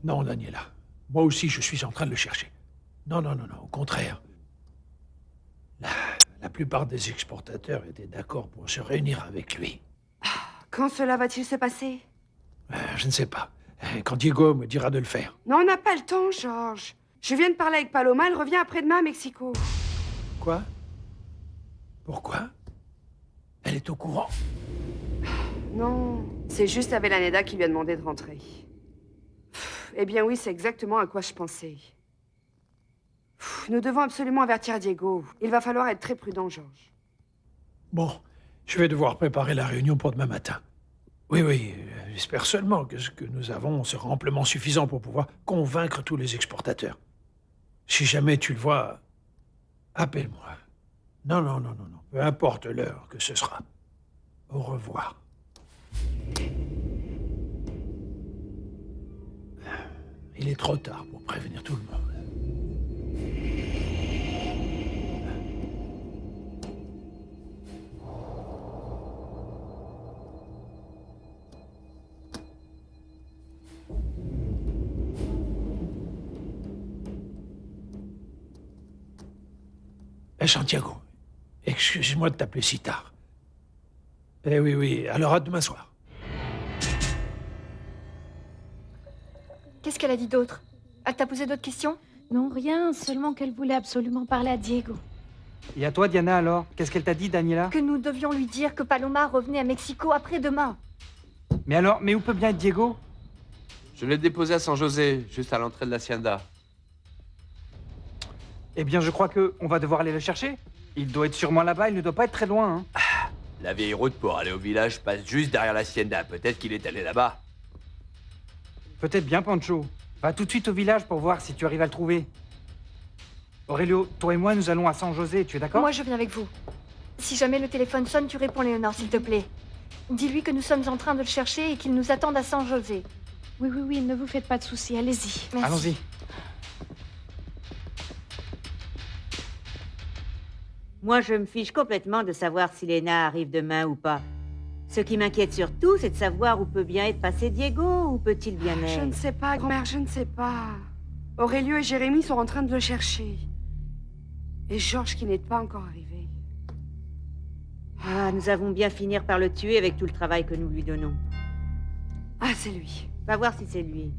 Non, Daniela. Moi aussi, je suis en train de le chercher. Non, non, non, non, au contraire. La, la plupart des exportateurs étaient d'accord pour se réunir avec lui. Quand cela va-t-il se passer? Je ne sais pas. Quand Diego me dira de le faire. Non, on n'a pas le temps, Georges. Je viens de parler avec Paloma, elle revient après-demain à Mexico. Quoi? Pourquoi? Elle est au courant. Non, c'est juste Avellaneda qui lui a demandé de rentrer. Eh bien oui, c'est exactement à quoi je pensais. Nous devons absolument avertir Diego. Il va falloir être très prudent, Georges. Bon, je vais devoir préparer la réunion pour demain matin. Oui, oui, j'espère seulement que ce que nous avons sera amplement suffisant pour pouvoir convaincre tous les exportateurs. Si jamais tu le vois, appelle-moi. Non, non, non, non, non. Peu importe l'heure que ce sera. Au revoir. Il est trop tard pour prévenir tout le monde. Santiago, excuse-moi de t'appeler si tard. Eh oui, oui, alors à demain soir. Qu'est-ce qu'elle a dit d'autre? Elle t'a posé d'autres questions? Non, rien, seulement qu'elle voulait absolument parler à Diego. Et à toi, Diana, alors? Qu'est-ce qu'elle t'a dit, Daniela? Que nous devions lui dire que Paloma revenait à Mexico après-demain. Mais alors, mais où peut bien être Diego? Je l'ai déposé à San José, juste à l'entrée de l'hacienda. Eh bien, je crois qu'on va devoir aller le chercher. Il doit être sûrement là-bas, il ne doit pas être très loin, hein. La vieille route pour aller au village passe juste derrière l'hacienda. Peut-être qu'il est allé là-bas. Peut-être bien, Pancho. Va tout de suite au village pour voir si tu arrives à le trouver. Aurelio, toi et moi, nous allons à San José, tu es d'accord? Moi, je viens avec vous. Si jamais le téléphone sonne, tu réponds, Léonore, s'il te plaît. Dis-lui que nous sommes en train de le chercher et qu'il nous attende à San José. Oui, oui, oui, ne vous faites pas de soucis, allez-y. Merci. Allons-y. Moi, je me fiche complètement de savoir si Léna arrive demain ou pas. Ce qui m'inquiète surtout, c'est de savoir où peut bien être passé Diego, où peut-il bien être. Je ne sais pas, grand-mère, je ne sais pas. Aurelio et Jérémy sont en train de le chercher. Et Georges qui n'est pas encore arrivé. Ah, nous avons bien finir par le tuer avec tout le travail que nous lui donnons. Ah, c'est lui. Va voir si c'est lui.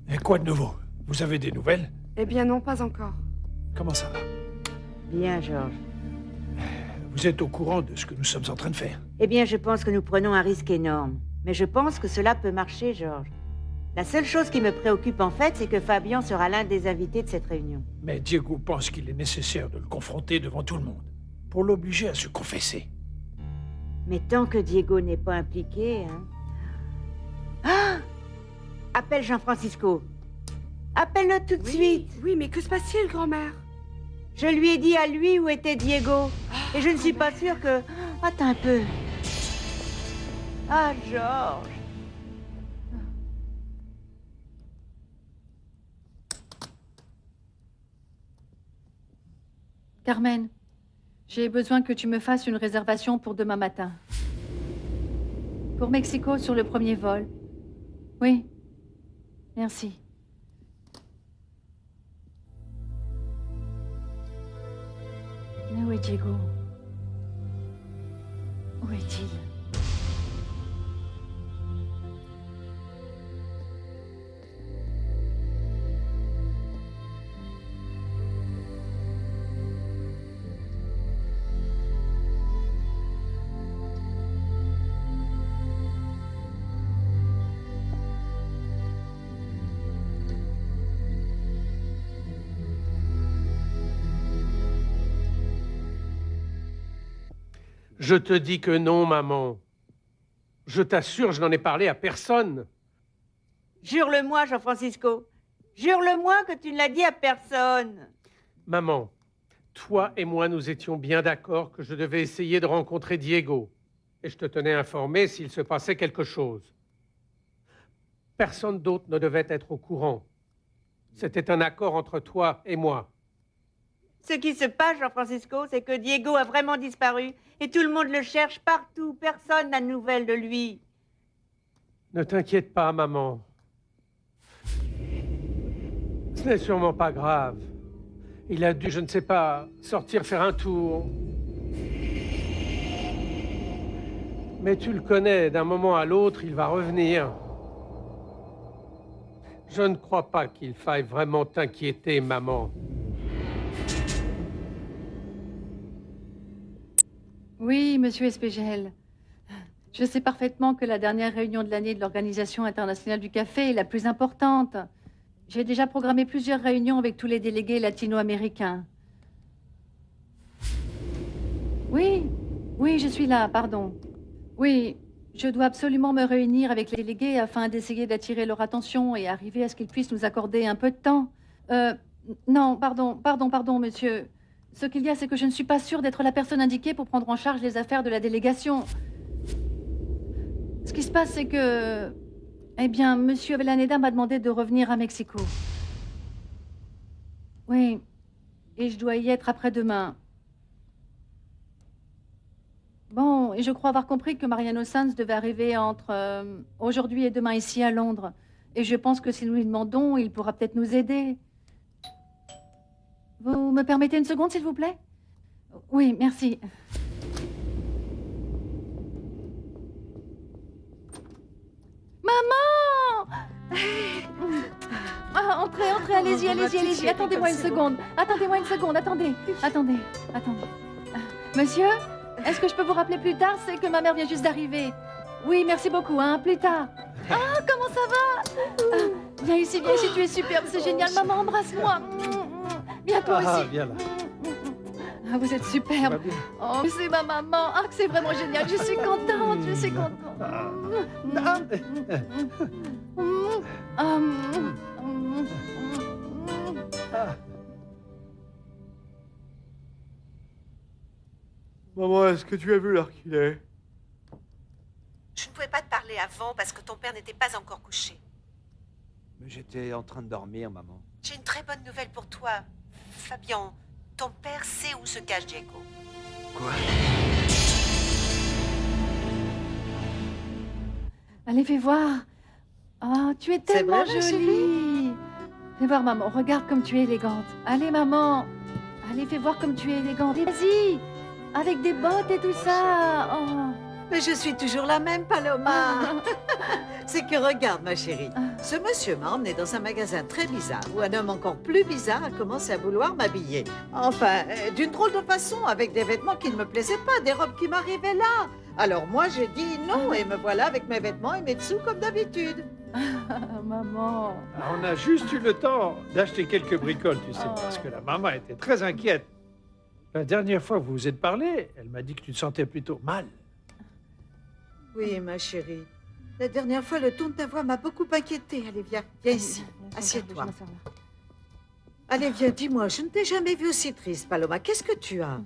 Et quoi de nouveau? Vous avez des nouvelles? Eh bien non, pas encore. Comment ça va? Bien, Georges. Vous êtes au courant de ce que nous sommes en train de faire? Eh bien, je pense que nous prenons un risque énorme. Mais je pense que cela peut marcher, Georges. La seule chose qui me préoccupe en fait, c'est que Fabian sera l'un des invités de cette réunion. Mais Diego pense qu'il est nécessaire de le confronter devant tout le monde, pour l'obliger à se confesser. Mais tant que Diego n'est pas impliqué, hein... Ah! Appelle Jean-Francisco. Appelle-le tout de suite. Oui, mais que se passe-t-il, grand-mère? Je lui ai dit à lui où était Diego. Et je ne suis pas sûre que... Attends un peu. Ah, Georges. Carmen, j'ai besoin que tu me fasses une réservation pour demain matin. Pour Mexico sur le premier vol. Oui. Merci. Mais où est Diego? Où est-il? Je te dis que non, maman. Je t'assure, je n'en ai parlé à personne. Jure-le-moi, Jean-Francisco. Jure-le-moi que tu ne l'as dit à personne. Maman, toi et moi, nous étions bien d'accord que je devais essayer de rencontrer Diego. Et je te tenais informé s'il se passait quelque chose. Personne d'autre ne devait être au courant. C'était un accord entre toi et moi. Ce qui se passe, Jean-Francisco, c'est que Diego a vraiment disparu et tout le monde le cherche partout. Personne n'a de nouvelles de lui. Ne t'inquiète pas, maman. Ce n'est sûrement pas grave. Il a dû, je ne sais pas, sortir faire un tour. Mais tu le connais, d'un moment à l'autre, il va revenir. Je ne crois pas qu'il faille vraiment t'inquiéter, maman. Oui, monsieur Espégel. Je sais parfaitement que la dernière réunion de l'année de l'Organisation internationale du café est la plus importante. J'ai déjà programmé plusieurs réunions avec tous les délégués latino-américains. Oui, oui, je suis là, pardon. Oui, je dois absolument me réunir avec les délégués afin d'essayer d'attirer leur attention et arriver à ce qu'ils puissent nous accorder un peu de temps. Non, pardon, monsieur. Ce qu'il y a, c'est que je ne suis pas sûre d'être la personne indiquée pour prendre en charge les affaires de la délégation. Ce qui se passe, c'est que... Eh bien, monsieur Avellaneda m'a demandé de revenir à Mexico. Oui, et je dois y être après-demain. Bon, et je crois avoir compris que Mariano Sanz devait arriver entre aujourd'hui et demain ici à Londres. Et je pense que si nous lui demandons, il pourra peut-être nous aider. Vous me permettez une seconde, s'il vous plaît? Oui, merci. Maman! Ah, entrez, allez-y. Attendez-moi une seconde, attendez. Monsieur, est-ce que je peux vous rappeler plus tard? C'est que ma mère vient juste d'arriver. Oui, merci beaucoup, hein, plus tard. Ah, comment ça va? Viens ici, tu es superbe, c'est génial. Maman, embrasse-moi. Viens toi aussi. Viens là. Ah, vous êtes superbe. Oh, c'est ma maman. Ah, c'est vraiment génial. Je suis contente. Maman, est-ce que tu as vu l'heure qu'il est? Je ne pouvais pas te parler avant parce que ton père n'était pas encore couché. Mais j'étais en train de dormir, maman. J'ai une très bonne nouvelle pour toi, Fabian. Ton père sait où se cache Diego. Quoi? Allez, fais voir. Oh, tu es tellement vrai, ma jolie. Fais voir, maman. Regarde comme tu es élégante. Allez, maman. Allez, fais voir comme tu es élégante. Et vas-y. Avec des bottes et tout ça. Oh. Mais je suis toujours la même, Paloma. C'est que regarde, ma chérie, ce monsieur m'a emmené dans un magasin très bizarre où un homme encore plus bizarre a commencé à vouloir m'habiller. Enfin, d'une drôle de façon, avec des vêtements qui ne me plaisaient pas, des robes qui m'arrivaient là. Alors moi, j'ai dit non et me voilà avec mes vêtements et mes dessous comme d'habitude. Maman. On a juste eu le temps d'acheter quelques bricoles, tu sais, parce que la maman était très inquiète. La dernière fois que vous vous êtes parlé, elle m'a dit que tu te sentais plutôt mal. Oui, ma chérie. La dernière fois, le ton de ta voix m'a beaucoup inquiétée. Allez, viens ici. Assieds-toi. Allez, viens, dis-moi, je ne t'ai jamais vue aussi triste, Paloma. Qu'est-ce que tu as?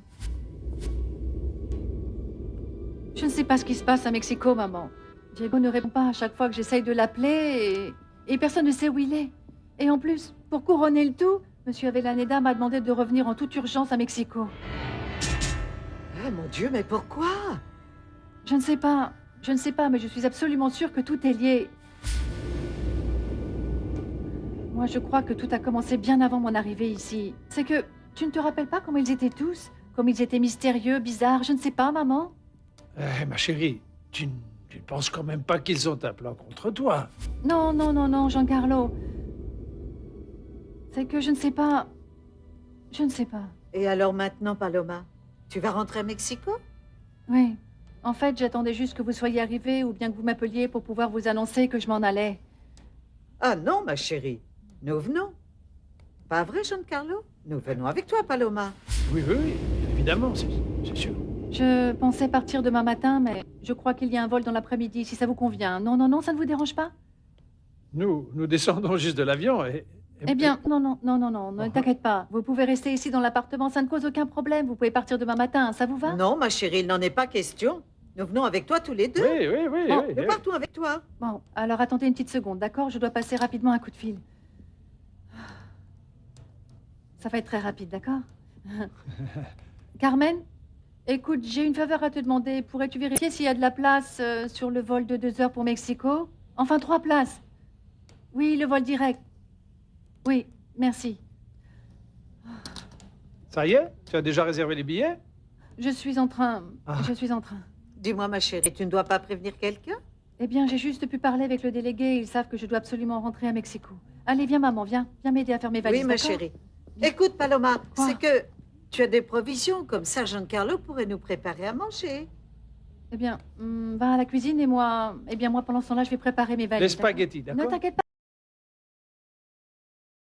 Je ne sais pas ce qui se passe à Mexico, maman. Diego ne répond pas à chaque fois que j'essaye de l'appeler et personne ne sait où il est. Et en plus, pour couronner le tout, monsieur Avellaneda m'a demandé de revenir en toute urgence à Mexico. Ah, mon Dieu, mais pourquoi? Je ne sais pas, mais je suis absolument sûre que tout est lié. Moi, je crois que tout a commencé bien avant mon arrivée ici. C'est que tu ne te rappelles pas comment ils étaient tous? Comme ils étaient mystérieux, bizarres, je ne sais pas, maman. Ma chérie, tu ne penses quand même pas qu'ils ont un plan contre toi? Non, Giancarlo. C'est que je ne sais pas. Je ne sais pas. Et alors maintenant, Paloma, tu vas rentrer à Mexico? Oui. En fait, j'attendais juste que vous soyez arrivés ou bien que vous m'appeliez pour pouvoir vous annoncer que je m'en allais. Ah non, ma chérie. Nous venons. Pas vrai, Giancarlo? Nous venons avec toi, Paloma. Oui, évidemment, c'est sûr. Je pensais partir demain matin, mais je crois qu'il y a un vol dans l'après-midi, si ça vous convient. Non, ça ne vous dérange pas? Nous descendons juste de l'avion et... Eh bien, non, ne t'inquiète pas. Vous pouvez rester ici dans l'appartement, ça ne cause aucun problème. Vous pouvez partir demain matin, ça vous va? Non, ma chérie, il n'en est pas question. Nous venons avec toi tous les deux. Oui. Nous partons avec toi. Bon, alors attendez une petite seconde, d'accord? Je dois passer rapidement un coup de fil. Ça va être très rapide, d'accord? Carmen, écoute, j'ai une faveur à te demander. Pourrais-tu vérifier s'il y a de la place sur le vol de 2 heures pour Mexico? Enfin, 3 places. Oui, le vol direct. Oui, merci. Ça y est? Tu as déjà réservé les billets? Je suis en train. Ah. Je suis en train. Dis-moi, ma chérie, tu ne dois pas prévenir quelqu'un? Eh bien, j'ai juste pu parler avec le délégué. Ils savent que je dois absolument rentrer à Mexico. Allez, viens, maman, viens. Viens m'aider à faire mes valises. Oui, ma d'accord? chérie. Écoute, Paloma, Quoi? c'est que tu as des provisions, comme ça Giancarlo pourrait nous préparer à manger. Eh bien, va à la cuisine et moi... Eh bien, moi, pendant ce temps-là, je vais préparer mes valises. Les d'accord? spaghettis, d'accord? Ne t'inquiète pas.